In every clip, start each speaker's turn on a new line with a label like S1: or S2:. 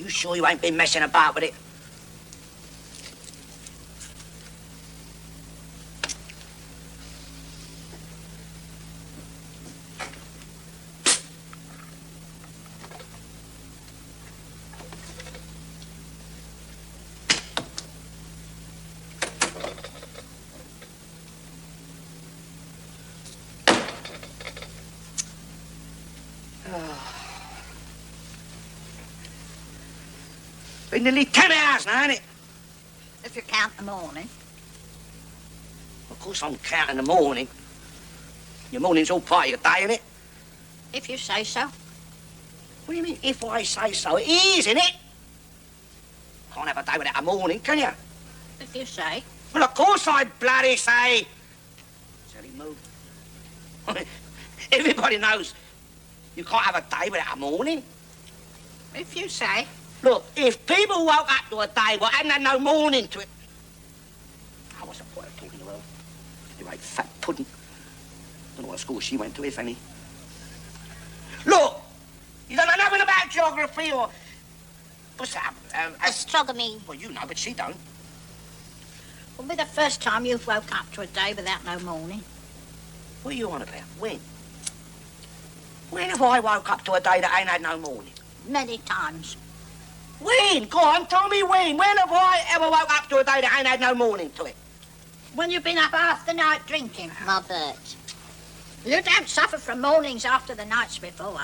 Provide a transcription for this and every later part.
S1: You sure you ain't been messing about with it? Been nearly 10 hours now, ain't it?
S2: If you count the morning.
S1: Of course I'm counting the morning. Your morning's all part of your day, innit?
S2: If you say so.
S1: What do you mean, if I say so? It is, innit? Can't have a day without a morning, can you?
S2: If you say.
S1: Well, of course I'd bloody say. Silly move. Everybody knows you can't have a day without a morning.
S2: If you say.
S1: Look, if people woke up to a day what hadn't had no morning to it... Oh, what's the point of talking to her? You ain't fat pudding. Don't know what school she went to, if any. Look, you don't know nothing about geography or... What's that?
S2: Astronomy.
S1: Well, you know, but she don't.
S2: Will be the first time you've woke up to a day without no morning.
S1: What are you on about? When? When have I woke up to a day that ain't had no morning?
S2: Many times.
S1: When? Go on, tell me when. When have I ever woke up to a day that ain't had no morning to it?
S2: When you've been up half the night drinking.
S3: Robert.
S2: You don't suffer from mornings after the nights before.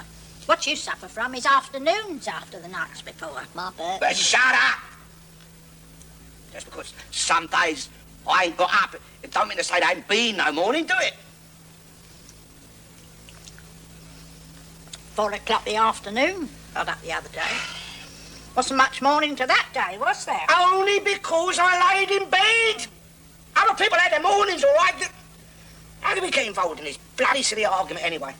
S2: What you suffer from is afternoons after the nights before.
S3: Robert.
S1: But shut up! Just because some days I ain't got up, it don't mean to say there ain't been no morning, do it?
S2: 4 o'clock the afternoon. Got up the other day. Wasn't much morning to that day, was there?
S1: Only because I laid in bed. Other people had their mornings all right. How did we get involved in this bloody silly argument anyway?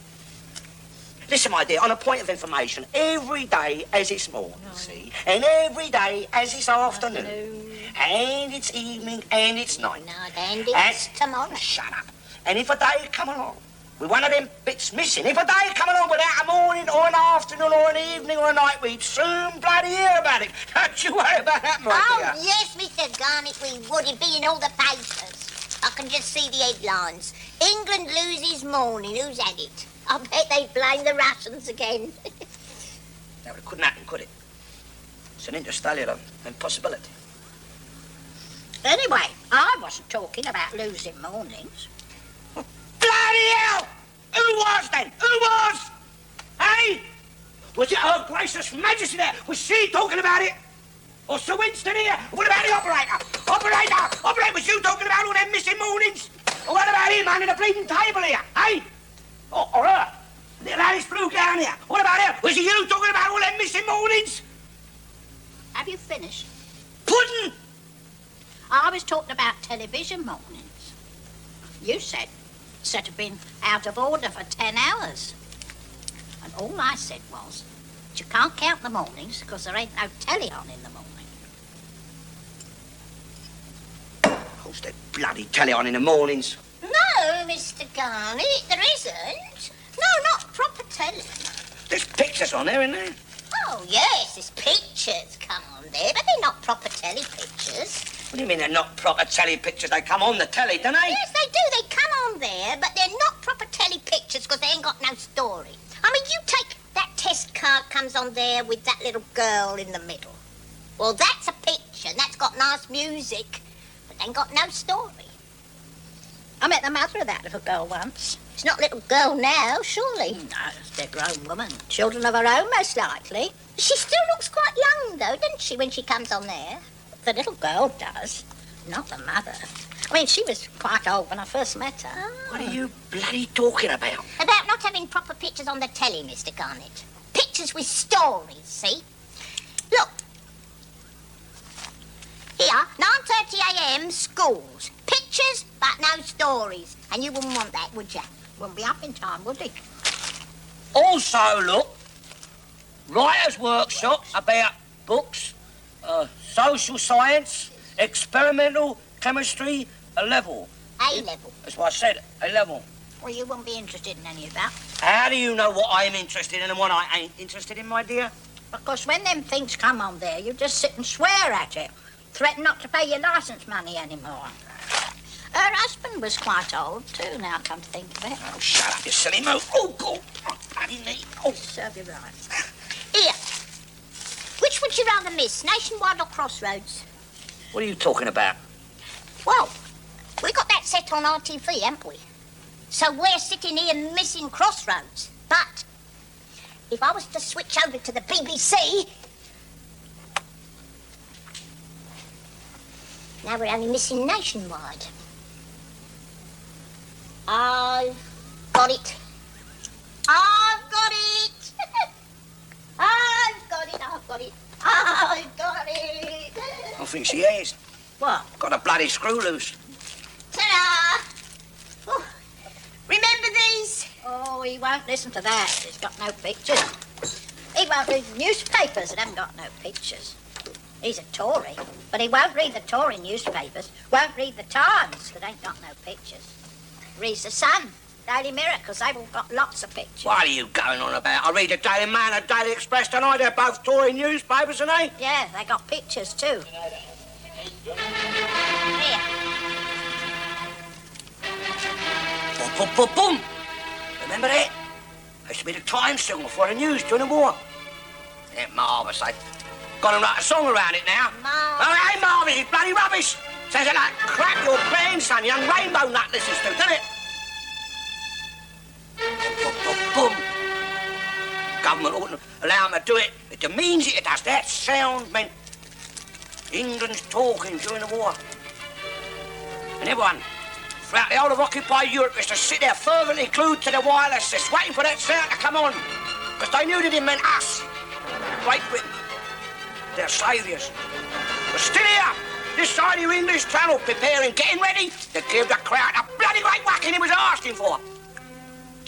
S1: Listen, my dear, on a point of information, every day has its morning, see? And every day has its afternoon. And its evening and its night.
S3: No, and it's tomorrow.
S1: Shut up. And if a day come along with one of them bits missing, if a day come along without a morning or an afternoon or an evening or a night, we'd soon bloody hear about it. Don't you worry about that, my dear.
S3: Oh, yes, Mr. Garnett, we would. It'd be in all the papers. I can just see the headlines. England loses morning. Who's had it? I bet they blame the Russians again.
S1: No, it couldn't happen, could it? It's an interstellar impossibility.
S2: Anyway, I wasn't talking about losing mornings.
S1: Bloody hell! Who was then? Who was? Hey? Was it Her Gracious Majesty there? Was she talking about it? Or Sir Winston here? What about the operator? Operator, was you talking about all them missing mornings? Or what about him under the bleeding table here? Hey? Or her? Little Alice Blue down here. What about her? Was it you talking about all them missing mornings?
S2: Have you finished?
S1: Pudding!
S2: I was talking about television mornings. You said set have been out of order for 10 hours. And all I said was that you can't count the mornings because there ain't no telly on in the morning.
S1: Who's that bloody telly on in the mornings?
S3: No, Mr. Garnett, there isn't. No, not proper telly.
S1: There's pictures on there, isn't there?
S3: Oh, yes, there's pictures come on there, but they're not proper telly pictures.
S1: What do you mean they're not proper telly pictures? They come on the telly, don't they?
S3: Yes, they do. They come on there, but they're not proper telly pictures because they ain't got no story. I mean, you take that test card comes on there with that little girl in the middle. Well, that's a picture, and that's got nice music, but they ain't got no story.
S2: I met the mother of that little girl once.
S3: It's not a little girl now, surely.
S2: No, they're grown women. Children of her own, most likely.
S3: She still looks quite young, though, doesn't she, when she comes on there?
S2: The little girl does, not the mother. I mean, she was quite old when I first met her.
S1: What are you bloody talking about?
S3: About not having proper pictures on the telly, Mr. Garnett. Pictures with stories, see? Look. Here, 9:30 a.m, schools. Pictures, but no stories. And you wouldn't want that, would you?
S2: Wouldn't be up in time, would he?
S1: Also, look, writers' workshop about books, social science, experimental chemistry, a level.
S3: A-level.
S1: That's what I said, a level.
S2: Well, you wouldn't be interested in any of that.
S1: How do you know what I'm interested in and what I ain't interested in, my dear?
S2: Because when them things come on there, you just sit and swear at it. Threaten not to pay your licence money anymore. Her husband was quite old, too, now come to think of it.
S1: Oh, shut up, you silly moot. Oh, God. Oh, bloody knee. Oh.
S2: Serve you right.
S3: Here. Which would you rather miss, Nationwide or Crossroads?
S1: What are you talking about?
S3: Well, we got that set on RTV, haven't we? So we're sitting here missing Crossroads. But if I was to switch over to the BBC, now we're only missing Nationwide. I've got it. I've got it. I've got it. I've got it. I've got it.
S1: I think she has.
S2: What?
S1: Got a bloody screw loose.
S3: Ta-da! Oh, remember these?
S2: Oh, he won't listen to that. He's got no pictures. He won't read newspapers that haven't got no pictures. He's a Tory, but he won't read the Tory newspapers, won't read the Times that ain't got no pictures. Reads the Sun, Daily Mirror, because they've all got lots of pictures.
S1: What are you going on about? I read the Daily Mail and the Daily Express tonight. They're both Tory newspapers, aren't they?
S2: Yeah, they got pictures too. Here.
S1: Boom, boom, boom, boom. Remember that? Used to be the time signal for the news during the war. Ain't marvellous, they got to write a song around it now.
S3: Marvellous.
S1: Oh, it ain't marvellous, it's bloody rubbish. Sounds like crap your grandson, young Rainbow Nut, listens to, doesn't it? Boom, boom, boom. Government oughtn't allow them to do it. It demeans it does. That sound meant England's talking during the war. And everyone throughout the whole of occupied Europe is to sit there fervently glued to the wireless system, waiting for that sound to come on. Because they knew that it meant us. Great Britain. Their saviours. But still here, this side of the English Channel, preparing, getting ready to give the crowd a bloody great whacking he was asking for.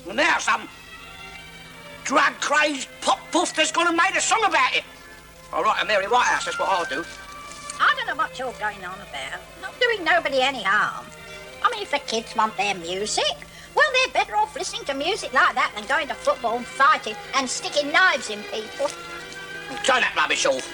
S1: And now some drug-crazed pop-poof that's gone and made a song about it. I'll write to Mary Whitehouse, that's what I'll do.
S2: I don't know what you're going on about. Not doing nobody any harm. I mean, if the kids want their music, well, they're better off listening to music like that than going to football and fighting and sticking knives in people.
S1: Turn that rubbish off.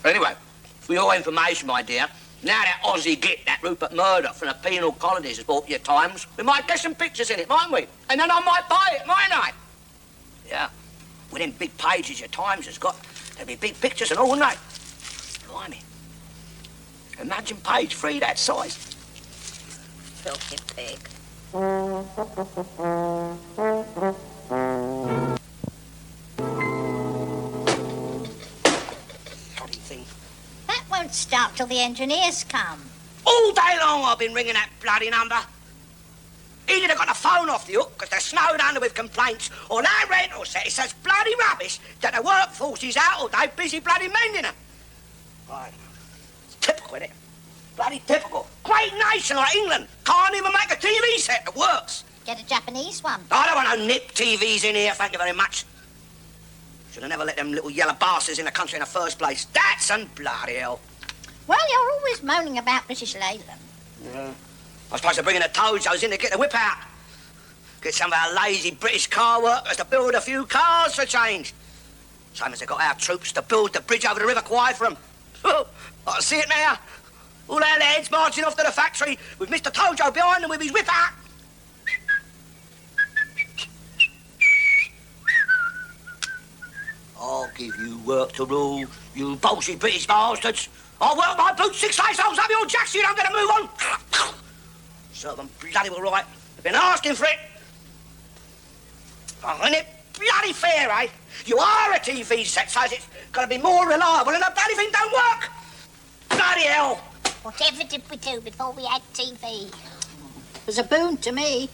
S1: Anyway, for your information, my dear, now that Aussie git, that Rupert Murdoch from the penal colonies has bought your Times, we might get some pictures in it, mightn't we? And then I might buy it, mightn't I? Yeah. With them big pages your Times has got, there'll be big pictures and all, wouldn't they? Blimey. Imagine page 3 that size.
S2: Filthy pig.
S1: Bloody thing.
S2: That won't start till the engineers come.
S1: All day long I've been ringing that bloody number. Either they've got the phone off the hook because they're snowed under with complaints, or that rental set is such bloody rubbish that the workforce is out all day busy bloody mending them. Right. It's typical, isn't it? Bloody typical. Great nation like England can't even make a TV set that works.
S2: Get a Japanese one.
S1: I don't want no nip TVs in here, thank you very much. Should have never let them little yellow bastards in the country in the first place. That's and bloody hell.
S2: Well, you're always moaning about British Leyland.
S1: Yeah. I suppose they're bringing the Tojos in to get the whip out. Get some of our lazy British car workers to build a few cars for change. Same as they got our troops to build the bridge over the River Kwai for them. I can see it now. All our lads marching off to the factory with Mr. Tojo behind them with his whip out. I'll give you work to rule, you bolshy British bastards. I'll work my boots 6 lace holes up your jacks so you don't get to move on. Serve them bloody well right. They've been asking for it. Oh, isn't it bloody fair, eh? You are a TV set, so it's got to be more reliable and the bloody thing don't work. Bloody hell.
S3: Whatever did we do before we had TV?
S2: It was a boon to me.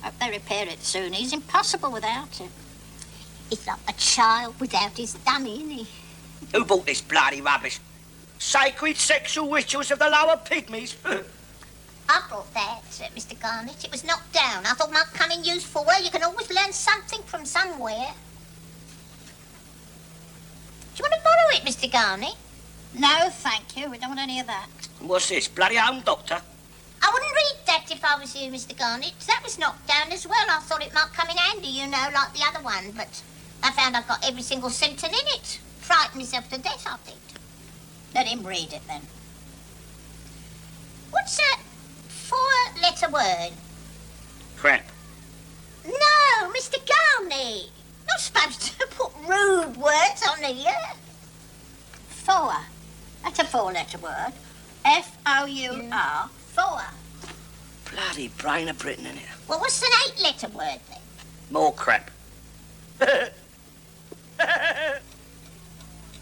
S2: Hope they repair it soon. He's impossible without it.
S3: He's like a child without his dummy, isn't he?
S1: Who bought this bloody rubbish? Sacred sexual rituals of the lower pygmies.
S3: I brought that, Mr. Garnett. It was knocked down. I thought it might come in useful. Well, you can always learn something from somewhere. Do you want to borrow it, Mr. Garnett?
S2: No, thank you. We don't want any of that.
S1: What's this, bloody home doctor?
S3: I wouldn't read that if I was you, Mr. Garnett. That was knocked down as well. I thought it might come in handy, you know, like the other one, but I found I've got every single symptom in it. Frightened myself to death, I think.
S2: Let him read it then.
S3: What's that 4-letter word?
S1: Crap.
S3: No, Mr. Garnett. Not supposed to put rude words on here.
S2: 4. That's a 4-letter word. F-O-U-R. 4.
S1: Bloody brain of Britain, innit?
S3: Well, what's an 8-letter word then?
S1: More crap.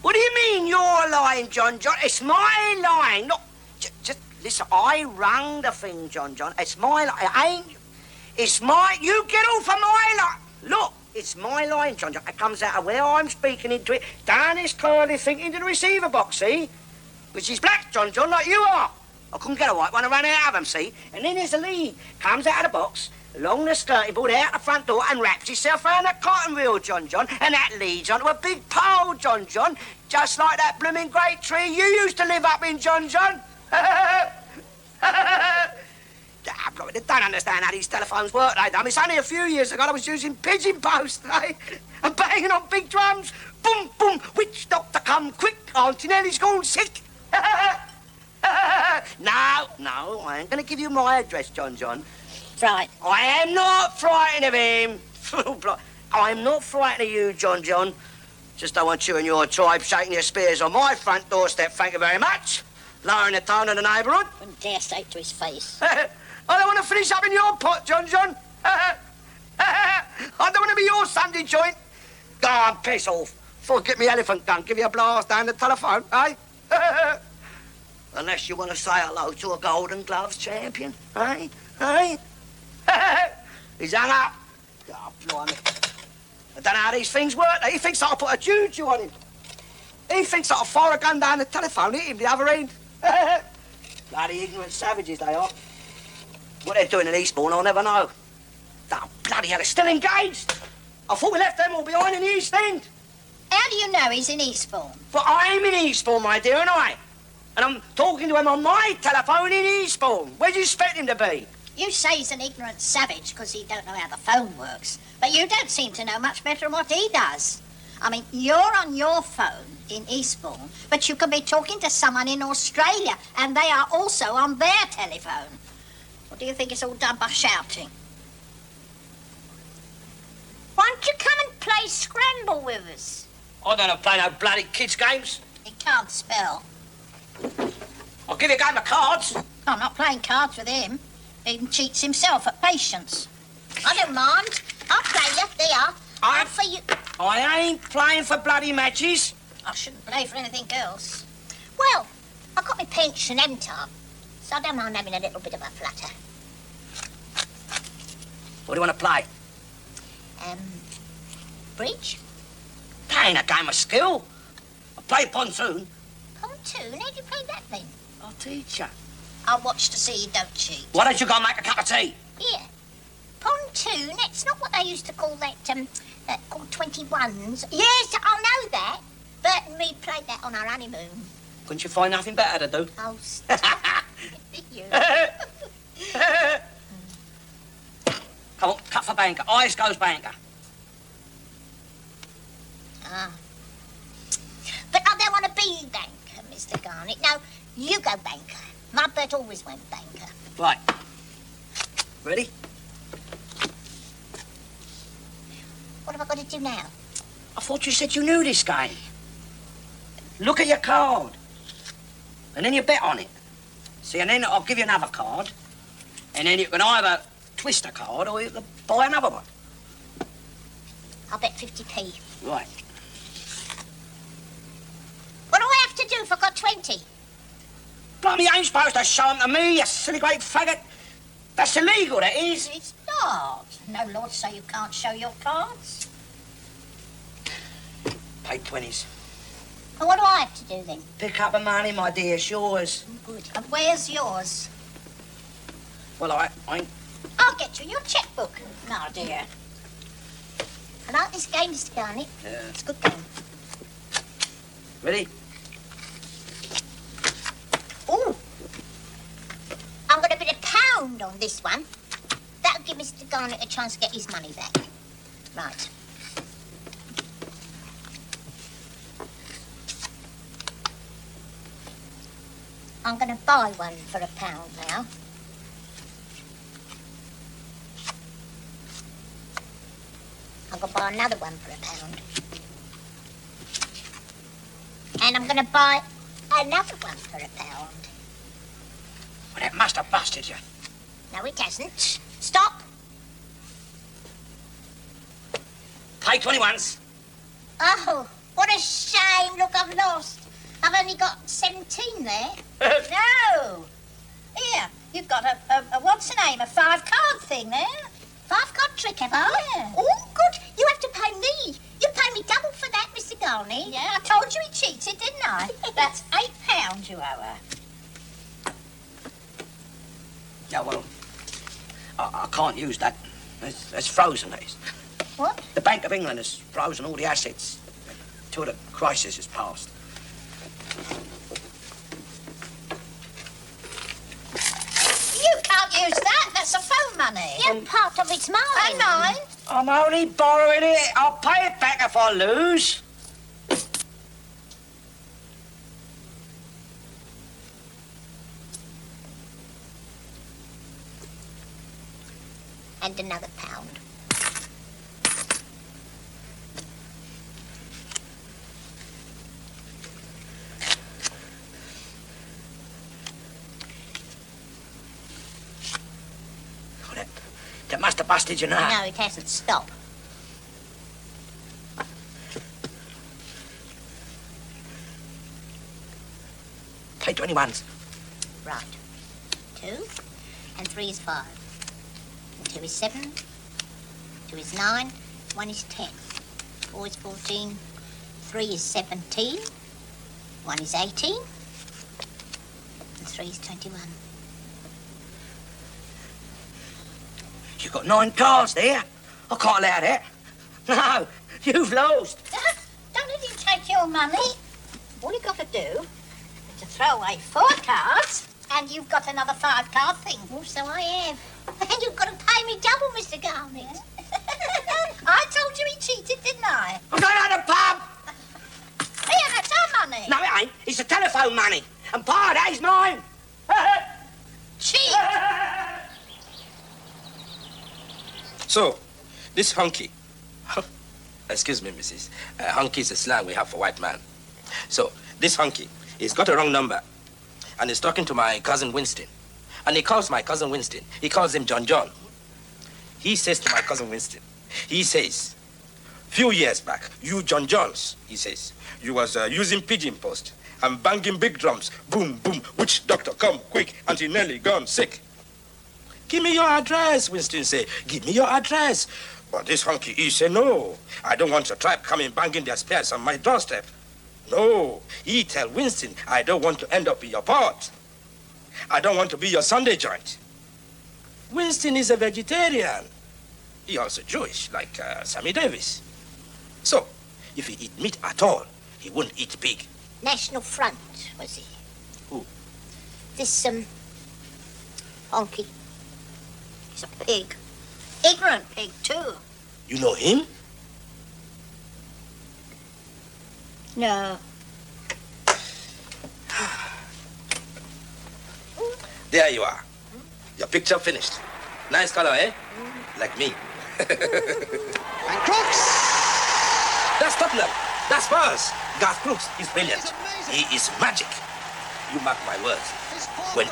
S1: What do you mean you're lying, John? It's my line. Not just listen. I rung the thing, John. It's my line. It ain't. It's my. You get off of my line. Look, it's my line, John. It comes out of where I'm speaking into it, down this curly thing into the receiver box. See, which is black, John, like you are. I couldn't get a white one. I ran out of them. See, and then there's a lead. Comes out of the box. Along the skirty board, out the front door, and wraps itself round a cotton reel, John, and that leads onto a big pole, John, just like that blooming great tree you used to live up in, John. They don't understand how these telephones work, they don't. It's only a few years ago I was using pigeon post, and banging on big drums. Boom, boom, witch doctor come quick, Auntie Nellie's gone sick. No, I ain't going to give you my address, John.
S2: Right.
S1: I am not frightened of him. I'm not frightened of you, John. Just don't want you and your tribe shaking your spears on my front doorstep, thank you very much. Lowering the tone of the neighbourhood.
S2: Wouldn't dare say it to his face.
S1: I don't want to finish up in your pot, John. I don't want to be your Sunday joint. Go on, piss off. Before I get me elephant gun, give you a blast down the telephone, eh? Unless you want to say hello to a Golden Gloves champion, eh? He's hung up. Oh, blimey. I don't know how these things work. He thinks I'll put a juju on him. He thinks I'll fire a gun down the telephone, hit him the other end. Bloody ignorant savages they are. What they're doing in Eastbourne, I'll never know. Oh, bloody hell, they're still engaged. I thought we left them all behind in the East End.
S2: How do you know he's in Eastbourne?
S1: But I'm in Eastbourne, my dear, and I'm talking to him on my telephone in Eastbourne. Where do you expect him to be?
S2: You say he's an ignorant savage because he don't know how the phone works. But you don't seem to know much better than what he does. I mean, you're on your phone in Eastbourne, but you could be talking to someone in Australia, and they are also on their telephone. Or do you think it's all done by shouting?
S3: Why don't you come and play Scramble with us?
S1: I don't play no bloody kids' games.
S2: He can't spell.
S1: I'll give you a game of cards.
S2: I'm not playing cards with him. He cheats himself at patience.
S3: I don't mind. I'll play you. There. I'll for you.
S1: I ain't playing for bloody matches.
S2: I shouldn't play for anything else.
S3: Well, I've got my pension, haven't I? So I don't mind having a little bit of a flutter.
S1: What do you want to play?
S3: Bridge?
S1: That ain't a game of skill. I play pontoon.
S3: Pontoon? How do you play that then?
S1: I'll teach you.
S2: I'll watch to see you don't cheat.
S1: Why don't you go and make a cup of tea?
S3: Here. Pontoon? That's not what they used to call that, called 21s. Yes, I know that. But we played that on our honeymoon.
S1: Couldn't you find nothing better to do?
S3: Oh, stop. You.
S1: Come on, cut for banker. Eyes goes banker.
S3: Ah. But I don't want to be banker, Mr. Garnett. No, you go banker. My bird always went banker.
S1: Right. Ready?
S3: What have I got to do now?
S1: I thought you said you knew this game. Look at your card. And then you bet on it. See, and then I'll give you another card. And then you can either twist a card or you can buy another one.
S3: I'll bet 50p.
S1: Right.
S3: What do I have to do if I've got 20?
S1: Blimey, you ain't supposed to show them to me, you silly great faggot. That's illegal, that is.
S2: It's not. No law to say you can't show your cards.
S1: Pay 20s.
S3: And what do I have to do then?
S1: Pick up the money, my dear, it's yours.
S2: Good. And where's yours?
S1: Well, I ain't...
S2: I'll get you your checkbook. No, dear.
S3: I like this game, Mr. Garnett.
S1: Yeah.
S3: It's a good game.
S1: Ready?
S3: Ooh. I'm going to put £1 on this one. That'll give Mr. Garnett a chance to get his money back. Right. I'm going to buy one for £1 now. I'm going to buy another one for £1. And I'm going to buy another one for £1.
S1: Well, that must have busted you.
S3: No, it hasn't. Stop.
S1: Pay 21s.
S3: Oh, what a shame. Look, I've lost. I've only got 17 there.
S2: No. Here, you've got a what's the name, a 5-card thing there.
S3: 5-card trick, have I?
S2: Yeah.
S3: Oh, good. You have to pay me. You pay me double for that, Mr. Garney.
S2: Yeah, I told you he cheated, didn't I? That's £8 you owe her.
S1: Yeah, well, I can't use that. It's frozen.
S3: What?
S1: The Bank of England has frozen all the assets until the crisis has passed.
S2: You can't use that. That's a phone money.
S3: Yeah, part of it's mine.
S2: And mine.
S1: I'm only borrowing it. I'll pay it back if I lose.
S3: And another £1.
S1: Oh, that must have busted you now.
S3: No, it hasn't. Stop.
S1: Pay 21s.
S3: Right. 2 and 3 is 5. And 2 is 7. 2 is 9. 1 is 10. 4 is 14. 3 is 17. 1 is 18. And 3 is 21.
S1: You've got 9 cards there. I can't allow that. No, you've lost.
S2: Don't let him take your money. All you've got to do is to throw away 4 cards, and you've got another 5-card thing.
S3: Oh, so I have. And you've got to pay me double, Mr. Garnett.
S2: I told you he cheated, didn't I?
S1: I'm going out of the pub.
S2: Here, that's our money.
S1: No, it ain't. It's the telephone money. And part of that is mine.
S2: Cheat.
S4: So, this hunky, excuse me, Mrs. Hunky is a slang we have for white man. So, this hunky, he's got a wrong number, and he's talking to my cousin Winston. And he calls my cousin Winston, he calls him John John. He says to my cousin Winston, he says, few years back, you John Johns, he says, you was using pigeon post and banging big drums, boom, boom, witch doctor, come quick, Auntie Nellie gone sick. Give me your address, Winston say. Give me your address. But this hunky, he say, no. I don't want a tribe coming banging their spears on my doorstep. No. He tell Winston, I don't want to end up in your pot. I don't want to be your Sunday joint. Winston is a vegetarian. He also Jewish, like Sammy Davis. So, if he eat meat at all, he wouldn't eat pig.
S3: National Front, was he?
S4: Who?
S3: This, honky. He's a pig. Ignorant pig, too.
S4: You know him?
S3: No.
S4: There you are. Your picture finished. Nice color, eh? Like me.
S5: And Crooks!
S4: That's Tottenham. That's Spurs. Garth Crooks is brilliant. He is magic. You mark my words. When